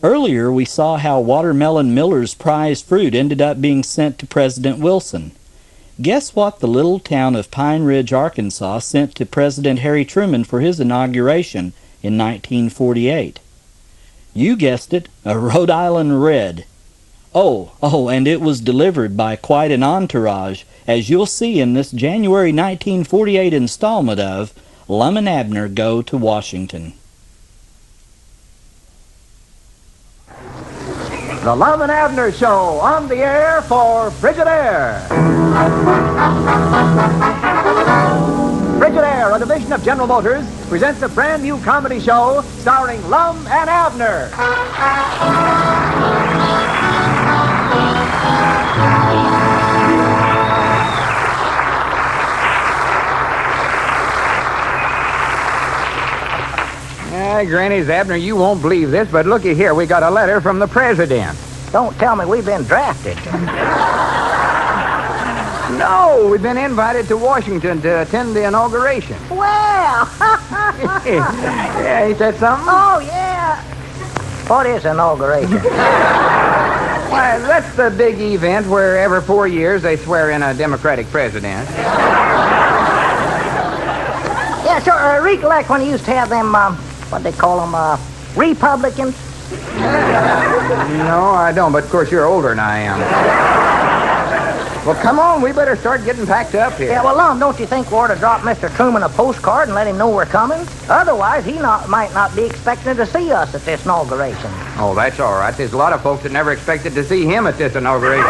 Earlier, we saw how Watermelon Miller's prize fruit ended up being sent to President Wilson. Guess what the little town of Pine Ridge, Arkansas sent to President Harry Truman for his inauguration in 1948? You guessed it, a Rhode Island Red. Oh, and it was delivered by quite an entourage, as you'll see in this January 1948 installment of Lum and Abner Go to Washington. The Lum and Abner Show on the air for Frigidaire. Frigidaire, a division of General Motors, presents a brand new comedy show starring Lum and Abner. Granny's Abner, you won't believe this, but looky here, we got a letter from the president. Don't tell me we've been drafted. No, we've been invited to Washington to attend the inauguration. Well. Yeah, he said something? Oh, yeah. What is inauguration? Why, that's the big event where every 4 years they swear in a Democratic president. Yeah, sure. Recollect when you used to have them, what they call them, Republicans? No, I don't, but of course you're older than I am. Well, come on, we better start getting packed up here. Yeah, well, Lum, don't you think we ought to drop Mr. Truman a postcard and let him know we're coming? Otherwise, he might not be expecting to see us at this inauguration. Oh, that's all right. There's a lot of folks that never expected to see him at this inauguration.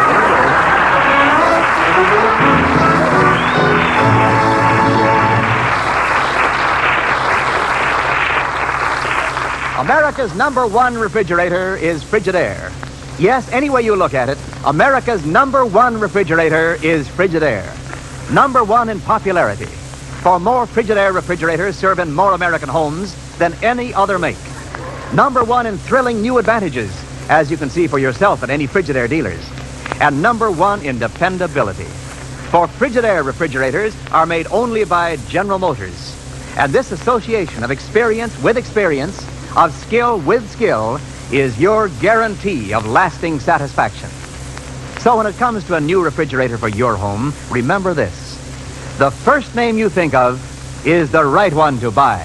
America's #1 refrigerator is Frigidaire. Yes, any way you look at it, America's #1 refrigerator is Frigidaire. #1 in popularity. For more Frigidaire refrigerators serve in more American homes than any other make. #1 in thrilling new advantages, as you can see for yourself at any Frigidaire dealers. And #1 in dependability. For Frigidaire refrigerators are made only by General Motors. And this association of experience with experience, of skill with skill, is your guarantee of lasting satisfaction. So when it comes to a new refrigerator for your home, remember this. The first name you think of is the right one to buy.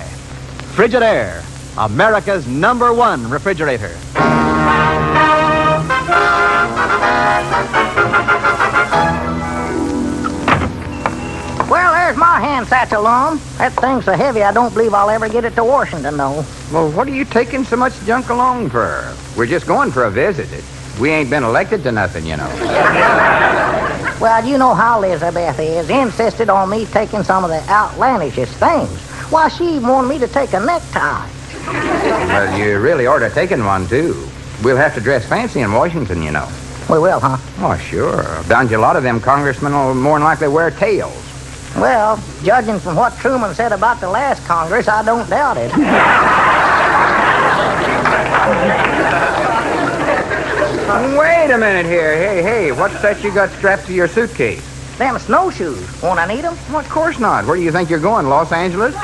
Frigidaire, America's #1 refrigerator. Well, there's my hand satchel, Lum. That thing's so heavy I don't believe I'll ever get it to Washington, though. Well, what are you taking so much junk along for? We're just going for a visit. We ain't been elected to nothing, you know. Well, you know how Elizabeth is. Insisted on me taking some of the outlandishest things. Why, she even wanted me to take a necktie. Well, you really ought to have taken one, too. We'll have to dress fancy in Washington, you know. We will, huh? Oh, sure. Down to a lot of them congressmen will more than likely wear tails. Well, judging from what Truman said about the last Congress, I don't doubt it. Wait a minute here. Hey, what's that you got strapped to your suitcase? Them snowshoes. Won't I need them? Well, of course not. Where do you think you're going, Los Angeles?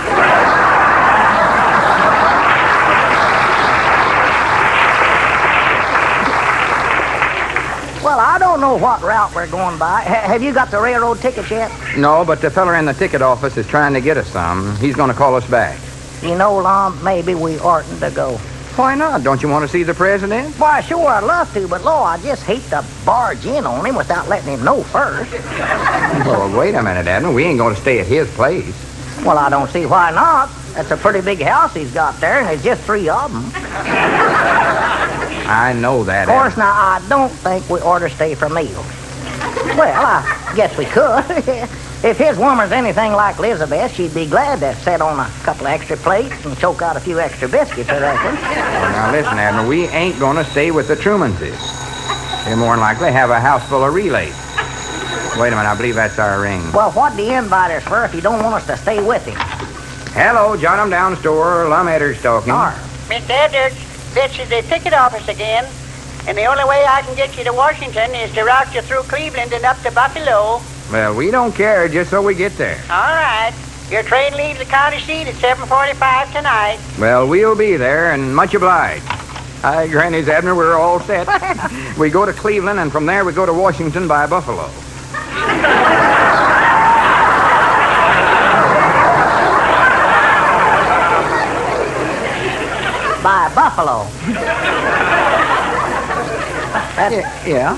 Well, I don't know what route we're going by. Have you got the railroad tickets yet? No, but the feller in the ticket office is trying to get us some. He's going to call us back. You know, Lum, maybe we oughtn't to go. Why not? Don't you want to see the president? Why, sure, I'd love to, but, Lord, I just hate to barge in on him without letting him know first. Well, wait a minute, Abner. We ain't going to stay at his place. Well, I don't see why not. That's a pretty big house he's got there, and there's just 3 of them. I know that, Of course, Abner. now, I don't think we ought to stay for meals. Well, I guess we could. If his woman's anything like Elizabeth, she'd be glad to sit on a couple of extra plates and choke out a few extra biscuits, I reckon. Well, now, listen, Abner, we ain't going to stay with the Trumanses. They're more than likely have a house full of relays. Wait a minute, I believe that's our ring. Well, what do you invite us for if you don't want us to stay with him? Hello, John 'em Down store. Lum Edder's talking. Mr. Edwards, this is the ticket office again, and the only way I can get you to Washington is to route you through Cleveland and up to Buffalo. Well, we don't care, just so we get there. All right. Your train leaves the county seat at 7:45 tonight. Well, we'll be there, and much obliged. Hi, Granny's Abner. We're all set. We go to Cleveland, and from there we go to Washington by buffalo. By buffalo. That's Yeah.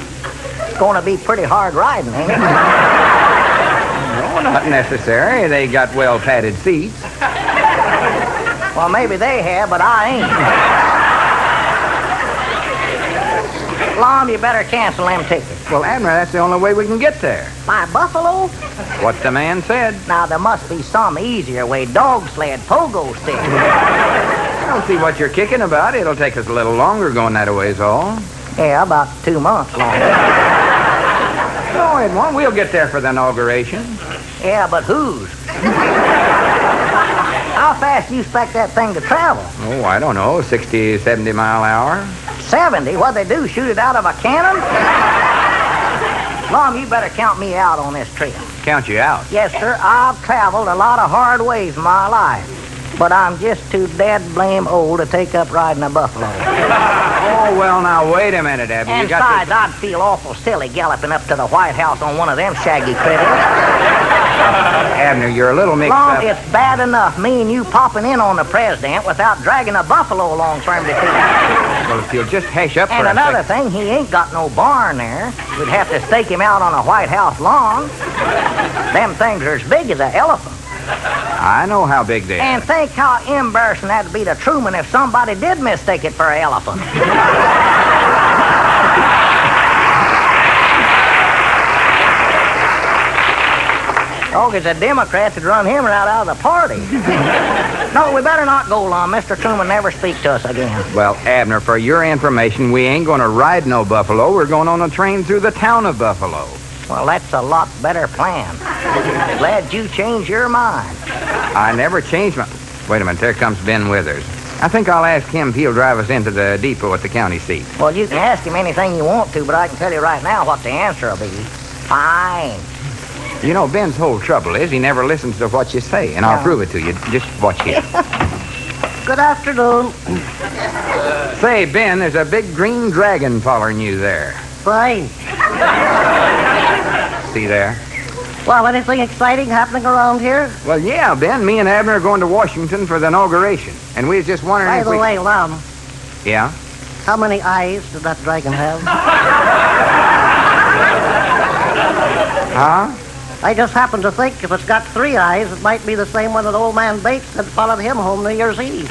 going to be pretty hard riding, ain't it? No, not necessary. They got well-padded seats. Well, maybe they have, but I ain't. Lom, you better cancel them tickets. Well, Abner, that's the only way we can get there. By buffalo? What the man said. Now, there must be some easier way. Dog sled, pogo stick. I don't see what you're kicking about. It'll take us a little longer going that way is all. Yeah, about 2 months longer. No, it won't. We'll get there for the inauguration. Yeah, but whose? How fast do you expect that thing to travel? Oh, I don't know, 60, 70 mile an hour. 70? What'd they do, shoot it out of a cannon? Lom, you better count me out on this trip. Count you out. Yes, sir, I've traveled a lot of hard ways in my life, but I'm just too dead blame old to take up riding a buffalo. Oh, well, now, wait a minute, Abner. And besides, I'd feel awful silly galloping up to the White House on one of them shaggy critters. Abner, you're a little mixed Lom, up. it's bad enough me and you popping in on the president without dragging a buffalo along for him to feed. Well, if you'll just hash up And for another a second. thing, he ain't got no barn there. We'd have to stake him out on a White House lawn. Them things are as big as an elephant. I know how big they are. And think how embarrassing that'd be to Truman if somebody did mistake it for an elephant. Oh, it's the Democrats that run him right out of the party. No, we better not go, Lom. Mr. Truman never speak to us again. Well, Abner, for your information, we ain't going to ride no buffalo. We're going on a train through the town of Buffalo. Well, that's a lot better plan. Glad you changed your mind. I never changed my... Wait a minute, there comes Ben Withers. I think I'll ask him if he'll drive us into the depot at the county seat. Well, you can ask him anything you want to, but I can tell you right now what the answer will be. Fine. You know, Ben's whole trouble is he never listens to what you say, and I'll prove it to you. Just watch here. Good afternoon. Say, Ben, there's a big green dragon following you there. Fine. See there? Well, anything exciting happening around here? Well, yeah, Ben, me and Abner are going to Washington for the inauguration, and we was just wondering By if the way, Lom, Yeah? how many eyes did that dragon have? Huh? I just happened to think if it's got 3 eyes, it might be the same one that old man Bates had followed him home New Year's Eve.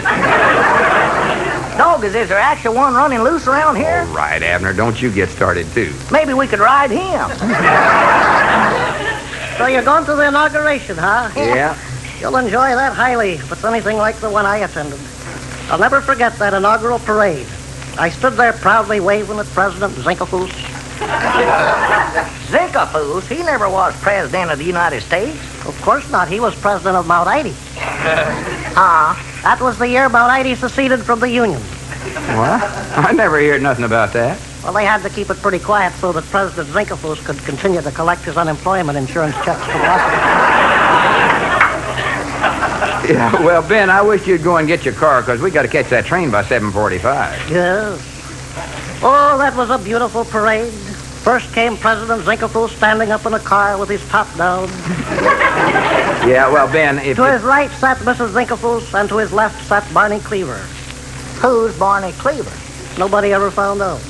Dog, is there actually one running loose around here? All right, Abner, don't you get started, too. Maybe we could ride him. So you're going to the inauguration, huh? Yeah? You'll enjoy that highly if it's anything like the one I attended. I'll never forget that inaugural parade. I stood there proudly waving at President Zinkelfoos. Zinkelfoos? He never was president of the United States. Of course not. He was president of Mount Ida. That was the year Mount Ida seceded from the Union. What? I never heard nothing about that. Well, they had to keep it pretty quiet so that President Zinkelfoos could continue to collect his unemployment insurance checks from Washington. Yeah, well, Ben, I wish you'd go and get your car, because we got to catch that train by 7:45. Yes. Oh, that was a beautiful parade. First came President Zinkelfoos standing up in a car with his top down. Yeah, well, Ben, if... To his right sat Mrs. Zinkelfoos, and to his left sat Barney Cleaver. Who's Barney Cleaver? Nobody ever found out.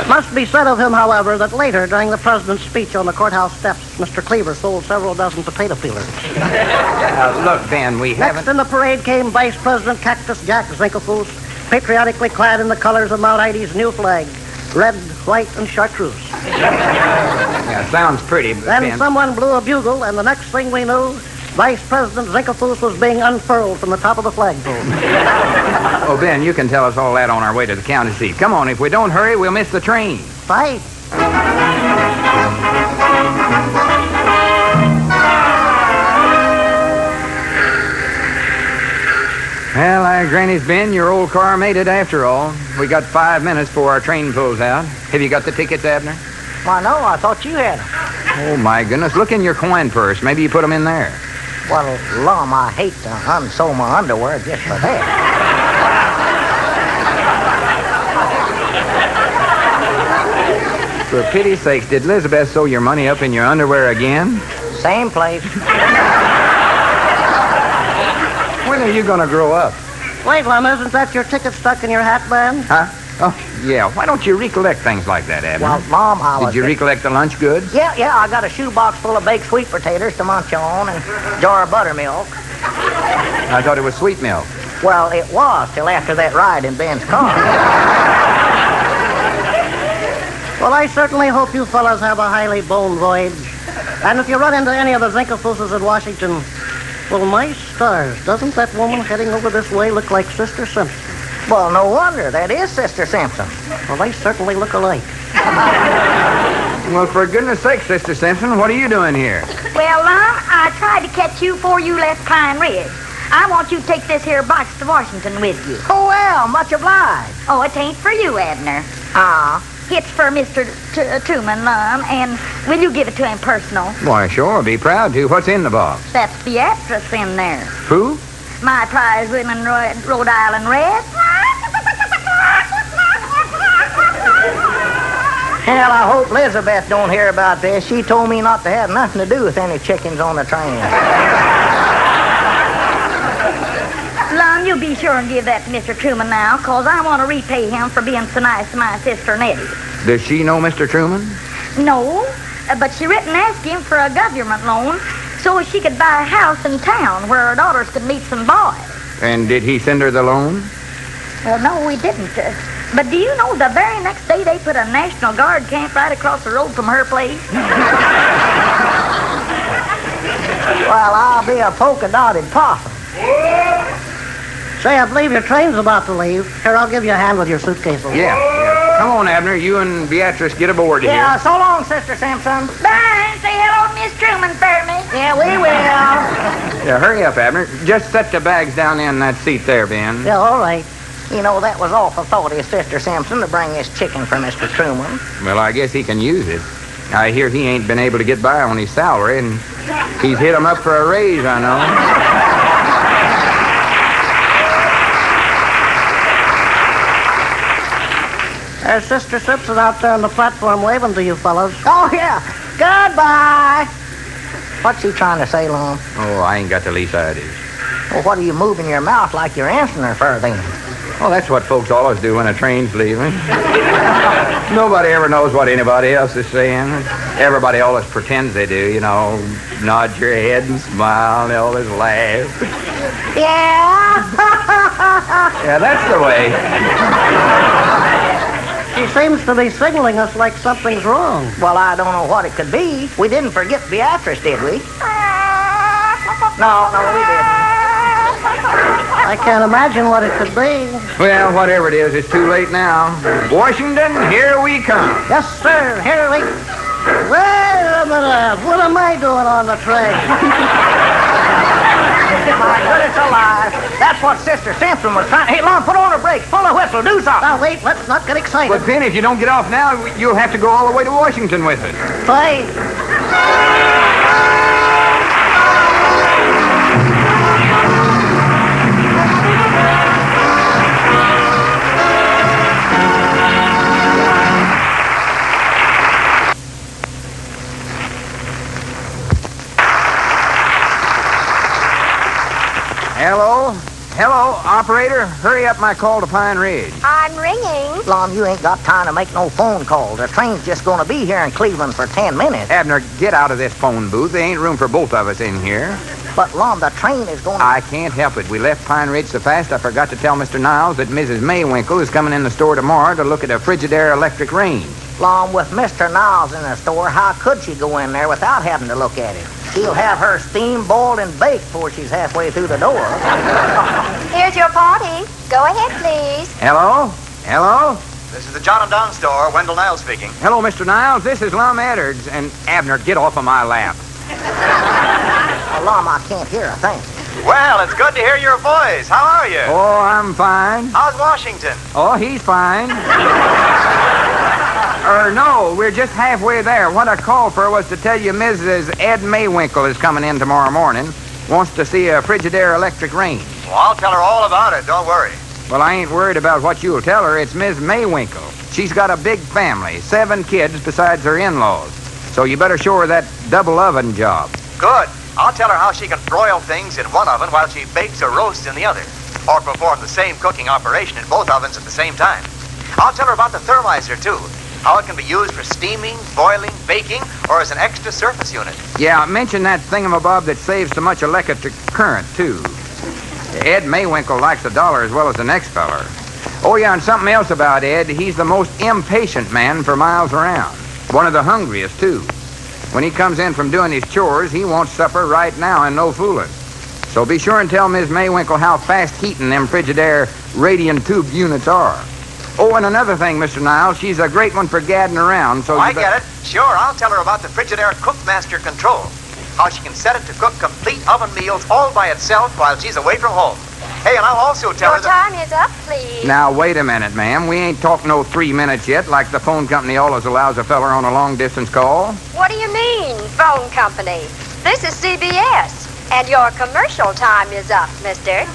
It must be said of him, however, that later, during the president's speech on the courthouse steps, Mr. Cleaver sold several dozen potato peelers. Look, Ben, we Next haven't... in the parade came Vice President Cactus Jack Zinkelfoos, patriotically clad in the colors of Mount Ida's new flag, red, white, and chartreuse. Yeah, sounds pretty, but Then Ben... someone blew a bugle, and the next thing we knew, Vice President Zinkelfoos was being unfurled from the top of the flagpole. Oh, Ben, you can tell us all that on our way to the county seat. Come on, if we don't hurry, we'll miss the train. Fight. Well, Granny's Ben, your old car made it after all. We got 5 minutes before our train pulls out. Have you got the tickets, Abner? Why, no, I thought you had them. Oh, my goodness. Look in your coin purse. Maybe you put them in there. Well, Lum, I hate to unsew my underwear just for that. For pity's sakes, did Elizabeth sew your money up in your underwear again? Same place. When are you going to grow up? Wait, Lum, isn't that your ticket stuck in your hat band? Huh? Oh, yeah. Why don't you recollect things like that, Abner? Well, Lum, I was... Did you recollect the lunch goods? Yeah, I got a shoebox full of baked sweet potatoes to munch on and a jar of buttermilk. I thought it was sweet milk. Well, it was till after that ride in Ben's car. Well, I certainly hope you fellas have a highly boned voyage. And if you run into any of the Zinkefuses at Washington, well, my stars, doesn't that woman heading over this way look like Sister Simpson? Well, no wonder. That is Sister Simpson. Well, they certainly look alike. Well, for goodness sake, Sister Simpson, what are you doing here? Well, Lum, I tried to catch you before you left Pine Ridge. I want you to take this here box to Washington with you. Oh, well, much obliged. Oh, it ain't for you, Abner. It's for Mr. Truman, Lum, and will you give it to him personal? Why, sure, be proud to. What's in the box? That's Beatrice in there. Who? My prize winning Rhode Island Red. Hell, I hope Elizabeth don't hear about this. She told me not to have nothing to do with any chickens on the train. Lum, you be sure and give that to Mr. Truman now, 'cause I want to repay him for being so nice to my sister Nettie. Does she know Mr. Truman? No, but she written and asked him for a government loan so she could buy a house in town where her daughters could meet some boys. And did he send her the loan? Well, no, we didn't. But do you know the very next day they put a National Guard camp right across the road from her place? Well, I'll be a polka-dotted possum. Say, I believe your train's about to leave. Here, I'll give you a hand with your suitcases. Yeah. Come on, Abner. You and Beatrice get aboard here. Yeah, so long, Sister Simpson. Bye. Say hello to Miss Truman for me. Yeah, we will. Yeah, hurry up, Abner. Just set the bags down in that seat there, Ben. Yeah, all right. You know, that was awful thoughty of Sister Simpson to bring this chicken for Mr. Truman. Well, I guess he can use it. I hear he ain't been able to get by on his salary, and he's hit him up for a raise, I know. There's Sister Simpson out there on the platform waving to you fellas. Oh, yeah. Goodbye. What's he trying to say, Lum? Oh, I ain't got the least idea. Well, what are you moving your mouth like you're answering her for, then? Well, that's what folks always do when a train's leaving. Nobody ever knows what anybody else is saying. Everybody always pretends they do, you know. Nod your head and smile, and they always laugh. Yeah? Yeah, that's the way. She seems to be signaling us like something's wrong. Well, I don't know what it could be. We didn't forget Beatrice, did we? No, we didn't. I can't imagine what it could be. Well, whatever it is, it's too late now. Washington, here we come. Yes, sir. Here we... Wait a minute. What am I doing on the train? My goodness alive. That's what Sister Simpson was trying... Hey, Lon, put on a brake. Pull a whistle. Do something. Now, wait. Let's not get excited. But, Ben, if you don't get off now, you'll have to go all the way to Washington with it. Play. Hello, operator. Hurry up my call to Pine Ridge. I'm ringing. Lon, you ain't got time to make no phone calls. The train's just going to be here in Cleveland for 10 minutes. Abner, get out of this phone booth. There ain't room for both of us in here. But, Lon, the train is going to... I can't help it. We left Pine Ridge so fast I forgot to tell Mr. Niles that Mrs. Maywinkle is coming in the store tomorrow to look at a Frigidaire electric range. Lon, with Mr. Niles in the store, how could she go in there without having to look at it? She'll have her steam boiled and baked before she's halfway through the door. Here's your party. Go ahead, please. Hello? This is the John and Don store. Wendell Niles speaking. Hello, Mr. Niles. This is Lum Edwards. And Abner, get off of my lap. Well, Lon, I can't hear a thing. Well, it's good to hear your voice. How are you? Oh, I'm fine. How's Washington? Oh, he's fine. No, we're just halfway there. What I called for was to tell you Mrs. Ed Maywinkle is coming in tomorrow morning. Wants to see a Frigidaire electric range. Well, I'll tell her all about it. Don't worry. Well, I ain't worried about what you'll tell her. It's Miss Maywinkle. She's got a big family, 7 kids besides her in-laws. So you better show her that double oven job. Good. I'll tell her how she can broil things in one oven while she bakes or roasts in the other, or perform the same cooking operation in both ovens at the same time. I'll tell her about the thermizer, too, how it can be used for steaming, boiling, baking, or as an extra surface unit. Yeah, mention that thingamabob that saves so much electric current, too. Ed Maywinkle likes the dollar as well as the next feller. Oh, yeah, and something else about Ed. He's the most impatient man for miles around. One of the hungriest, too. When he comes in from doing his chores, he wants supper right now and no fooling. So be sure and tell Miss Maywinkle how fast heating them Frigidaire radiant tube units are. Oh, and another thing, Mr. Niles, she's a great one for gadding around, so I get it. Sure, I'll tell her about the Frigidaire Cookmaster Control. How she can set it to cook complete oven meals all by itself while she's away from home. Hey, and I'll also tell her Your time is up, please. Now, wait a minute, ma'am. We ain't talked no 3 minutes yet, like the phone company always allows a feller on a long-distance call. What do you mean, phone company? This is CBS, and your commercial time is up, mister.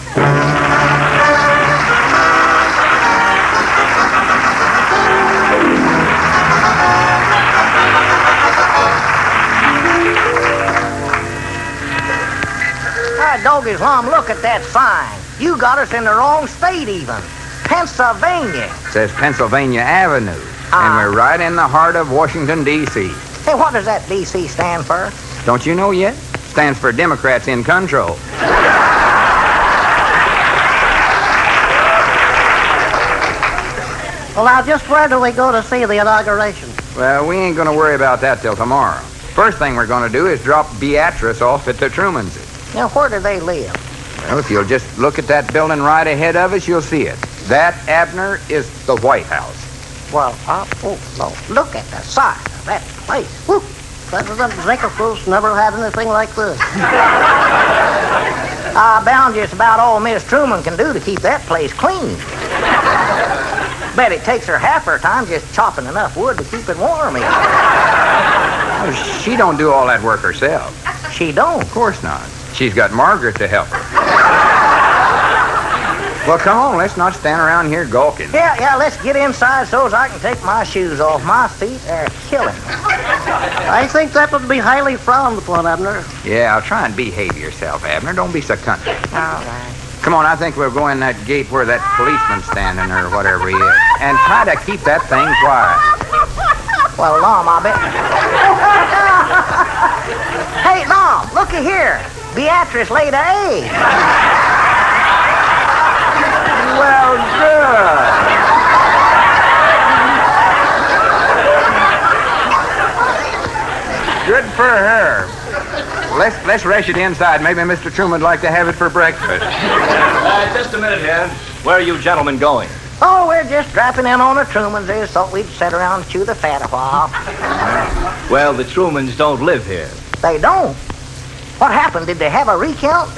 Doggy's Mom, look at that sign. You got us in the wrong state even. Pennsylvania. It says Pennsylvania Avenue, and we're right in the heart of Washington, D.C. Hey, what does that D.C. stand for? Don't you know yet? Stands for Democrats in Control. Well, now, just where do we go to see the inauguration? Well, we ain't going to worry about that till tomorrow. First thing we're going to do is drop Beatrice off at the Truman's. Now, where do they live? Well, if you'll just look at that building right ahead of us, you'll see it. That, Abner, is the White House. Well, look at the size of that place. Whew. President Zinkerfuss never had anything like this. I bound just about all Miss Truman can do to keep that place clean. Bet it takes her half her time just chopping enough wood to keep it warm. Oh, she don't do all that work herself. She don't? Of course not. She's got Margaret to help her. Well, come on, let's not stand around here gawking. Yeah, let's get inside so as I can take my shoes off. My feet are killing me. I think that would be highly frowned upon, Abner. Yeah, I'll try and behave yourself, Abner. Don't be so country. All right. Come on, I think we'll go in that gate where that policeman's standing or whatever he is. And try to keep that thing quiet. Well, Mom, I bet... Hey, Mom, looky here. Beatrice laid an egg. Well, good. Good for her. Let's rush it inside. Maybe Mr. Truman would like to have it for breakfast. Just a minute here. Where are you gentlemen going? Oh, we're just dropping in on the Trumans. They thought we'd sit around and chew the fat a while. Well, the Trumans don't live here. They don't? What happened? Did they have a recount?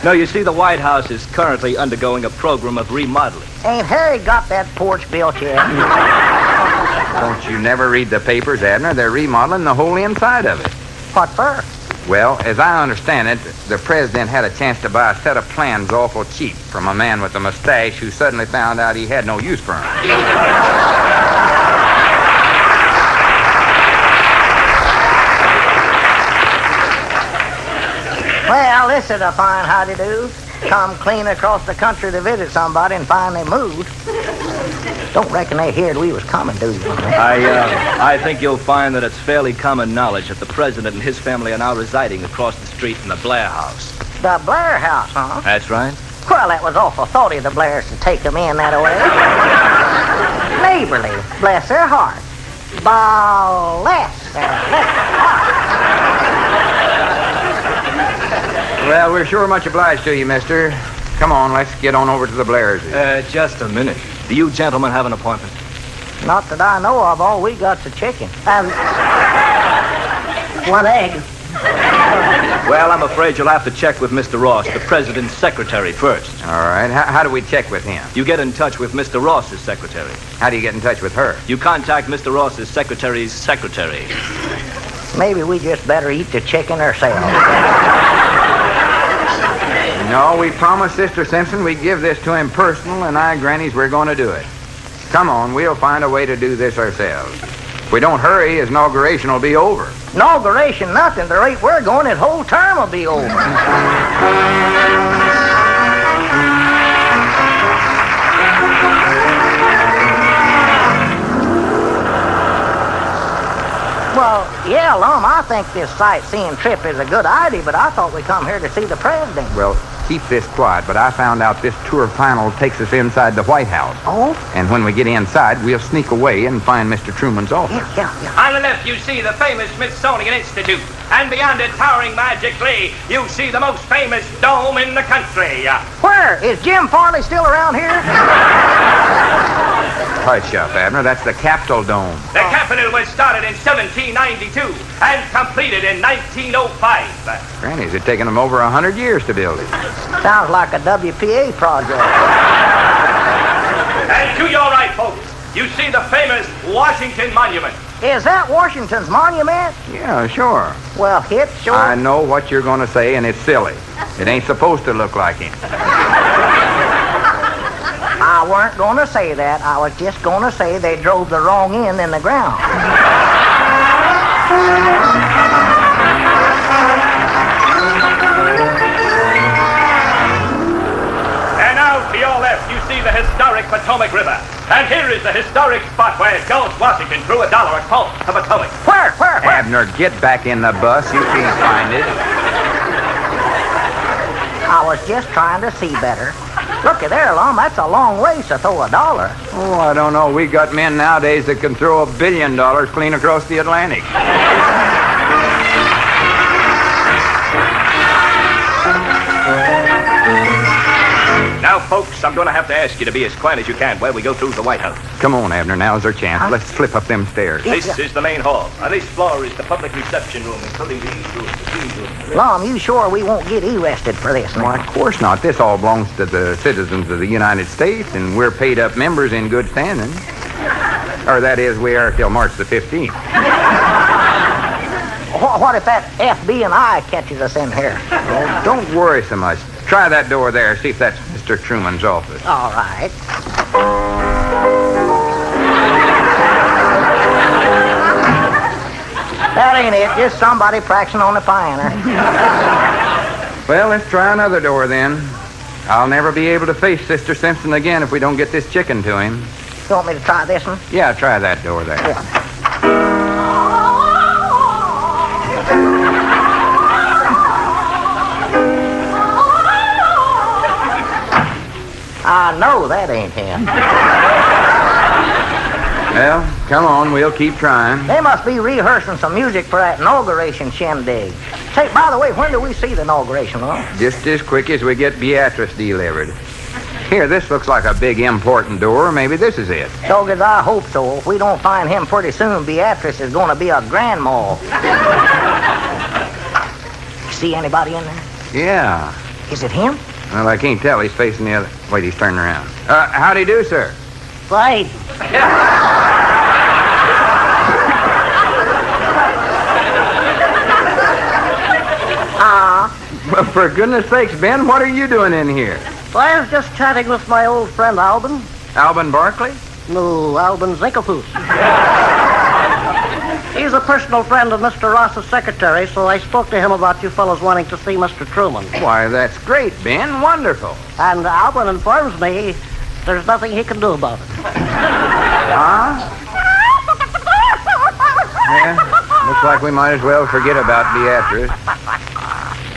No, you see, the White House is currently undergoing a program of remodeling. Ain't Harry got that porch built yet? Don't you never read the papers, Abner? They're remodeling the whole inside of it. What for? Well, as I understand it, the president had a chance to buy a set of plans awful cheap from a man with a mustache who suddenly found out he had no use for them. Well, this is a fine howdy-do. Come clean across the country to visit somebody and find they moved. Don't reckon they heard we was coming, do you? I think you'll find that it's fairly common knowledge that the president and his family are now residing across the street from the Blair house. The Blair house, huh? That's right. Well, that was awful thoughty of the Blairs to take them in that way. Neighborly, bless their hearts. Bless their hearts. Well, we're sure much obliged to you, mister. Come on, let's get on over to the Blairs. Just a minute. Do you gentlemen have an appointment? Not that I know of. All we got's a chicken. And one egg. Well, I'm afraid you'll have to check with Mr. Ross, the president's secretary, first. All right. How do we check with him? You get in touch with Mr. Ross's secretary. How do you get in touch with her? You contact Mr. Ross's secretary's secretary. Maybe we just better eat the chicken ourselves. No, we promised Sister Simpson we'd give this to him personal, and Grannies, we're going to do it. Come on, we'll find a way to do this ourselves. If we don't hurry, his inauguration will be over. Inauguration, nothing. The rate we're going, his whole term will be over. Well, yeah, Lum, I think this sightseeing trip is a good idea, but I thought we come here to see the president. Well, keep this quiet, but I found out this tour final takes us inside the White House. Oh? And when we get inside, we'll sneak away and find Mr. Truman's office. Yeah. On the left, you see the famous Smithsonian Institute. And beyond it, towering magically, you see the most famous dome in the country. Where? Is Jim Farley still around here? Hush up, Abner. That's the Capitol Dome. The Capitol was started in 1792 and completed in 1905. Grannies, it's taken them over 100 years to build it. Sounds like a WPA project. And to your right, folks, you see the famous Washington Monument. Is that Washington's monument? Yeah, sure. Well, it's sure. I know what you're going to say, and it's silly. It ain't supposed to look like him. I weren't going to say that. I was just going to say they drove the wrong end in the ground. And now, to your left, you see the historic Potomac River. And here is the historic spot where George Washington threw $1 across the Potomac. Where? Abner, get back in the bus. You can't find it. I was just trying to see better. Looky there, Lum, that's a long ways to throw $1. Oh, I don't know. We got men nowadays that can throw $1 billion clean across the Atlantic. Now, folks, I'm going to have to ask you to be as quiet as you can while we go through the White House. Come on, Abner. Now's our chance. Let's slip up them stairs. This is the main hall. On this floor is the public reception room, including the east room, the tea room. Lum, you sure we won't get arrested for this now? Why, of course not. This all belongs to the citizens of the United States, and we're paid up members in good standing. Or that is, we are till March the 15th. What if that FBI catches us in here? Oh, don't worry so much. Try that door there. See if that's Mr. Truman's office. All right. That ain't it. Just somebody practicing on the piano. Well, let's try another door then. I'll never be able to face Sister Simpson again if we don't get this chicken to him. You want me to try this one? Yeah, try that door there. Yeah. I know that ain't him. Well, come on, we'll keep trying. They must be rehearsing some music for that inauguration shindig. Say, by the way, when do we see the inauguration, huh? Just as quick as we get Beatrice delivered. Here, this looks like a big important door. Maybe this is it. Dogged, I hope so. If we don't find him pretty soon, Beatrice is going to be a grandma. See anybody in there? Yeah. Is it him? Well, I can't tell. He's facing the other... Wait, he's turning around. Howdy do, sir. Right. Well, for goodness sakes, Ben, what are you doing in here? Well, I was just chatting with my old friend Alban. Alban Barkley? No, Alban Zinkelfoos. He's a personal friend of Mr. Ross's secretary, so I spoke to him about you fellows wanting to see Mr. Truman. Why, that's great, Ben. Wonderful. And Alban informs me there's nothing he can do about it. Huh? Yeah, looks like we might as well forget about Beatrice.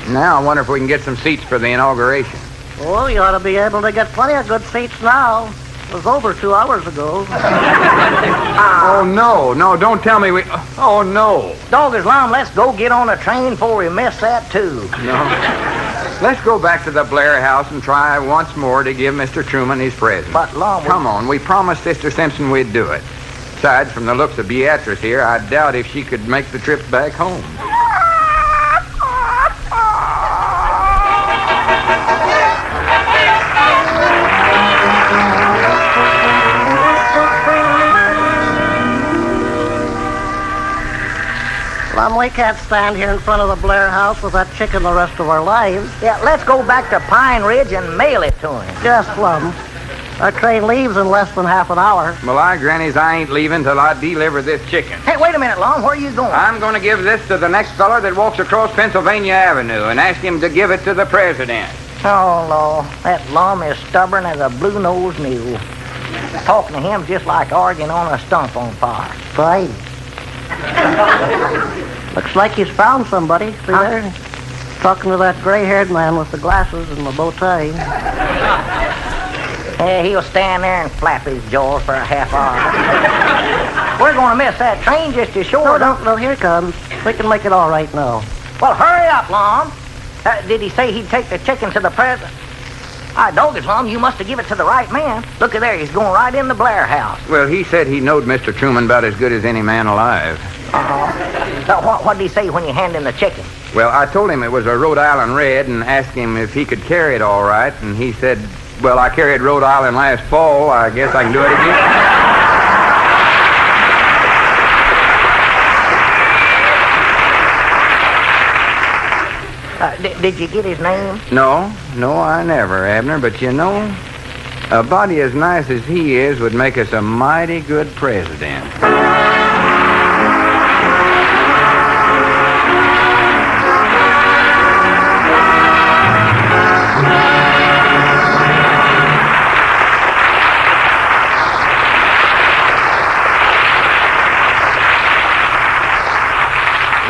Now I wonder if we can get some seats for the inauguration. Oh, you ought to be able to get plenty of good seats now. It was over 2 hours ago. Oh, no, don't tell me we... Oh, no. Dog Islam, let's go get on a train before we miss that, too. No. Let's go back to the Blair House and try once more to give Mr. Truman his present. But, Lum... Come on, we promised Sister Simpson we'd do it. Besides, from the looks of Beatrice here, I doubt if she could make the trip back home. we can't stand here in front of the Blair house with that chicken the rest of our lives. Yeah, let's go back to Pine Ridge and mail it to him. Yes, Plum. Our train leaves in less than half an hour. Well, Grannies, I ain't leaving till I deliver this chicken. Hey, wait a minute, Lum. Where are you going? I'm going to give this to the next feller that walks across Pennsylvania Avenue and ask him to give it to the president. Oh, Lord. That Lum is stubborn as a blue-nosed mule. Talking to him just like arguing on a stump on fire. Right. Looks like he's found somebody. See there? Talking to that gray-haired man with the glasses and the bow tie. Yeah, he'll stand there and flap his jaws for a half hour. We're going to miss that train just as sure. No, here it comes. We can make it all right now. Well, hurry up, Lum. Did he say he'd take the chicken to the president? I dog it, Lum. You must have given it to the right man. Look at there. He's going right in the Blair house. Well, he said he knowed Mr. Truman about as good as any man alive. What did he say when you handed him the chicken? Well, I told him it was a Rhode Island Red and asked him if he could carry it all right, and he said, well, I carried Rhode Island last fall. I guess I can do it again. Did you get his name? No, I never, Abner. But you know, a body as nice as he is would make us a mighty good president.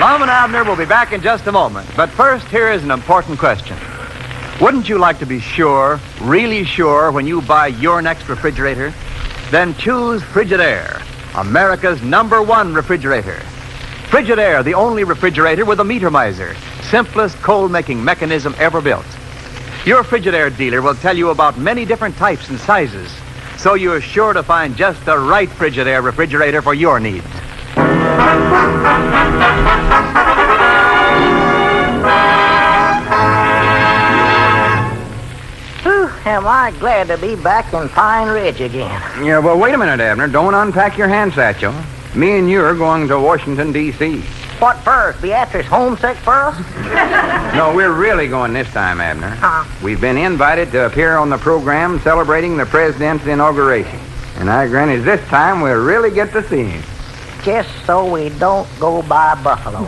Lum and Abner will be back in just a moment. But first, here is an important question. Wouldn't you like to be sure, really sure, when you buy your next refrigerator? Then choose Frigidaire, America's #1 refrigerator. Frigidaire, the only refrigerator with a meter miser, simplest cold-making mechanism ever built. Your Frigidaire dealer will tell you about many different types and sizes, so you're sure to find just the right Frigidaire refrigerator for your needs. Whew, am I glad to be back in Pine Ridge again. Yeah, well, wait a minute, Abner. Don't unpack your hand satchel. Me and you are going to Washington, D.C. What for? Is Beatrice homesick for us? No, we're really going this time, Abner. We've been invited to appear on the program celebrating the president's inauguration. And I granted this time we'll really get to see him. Just so we don't go by Buffalo.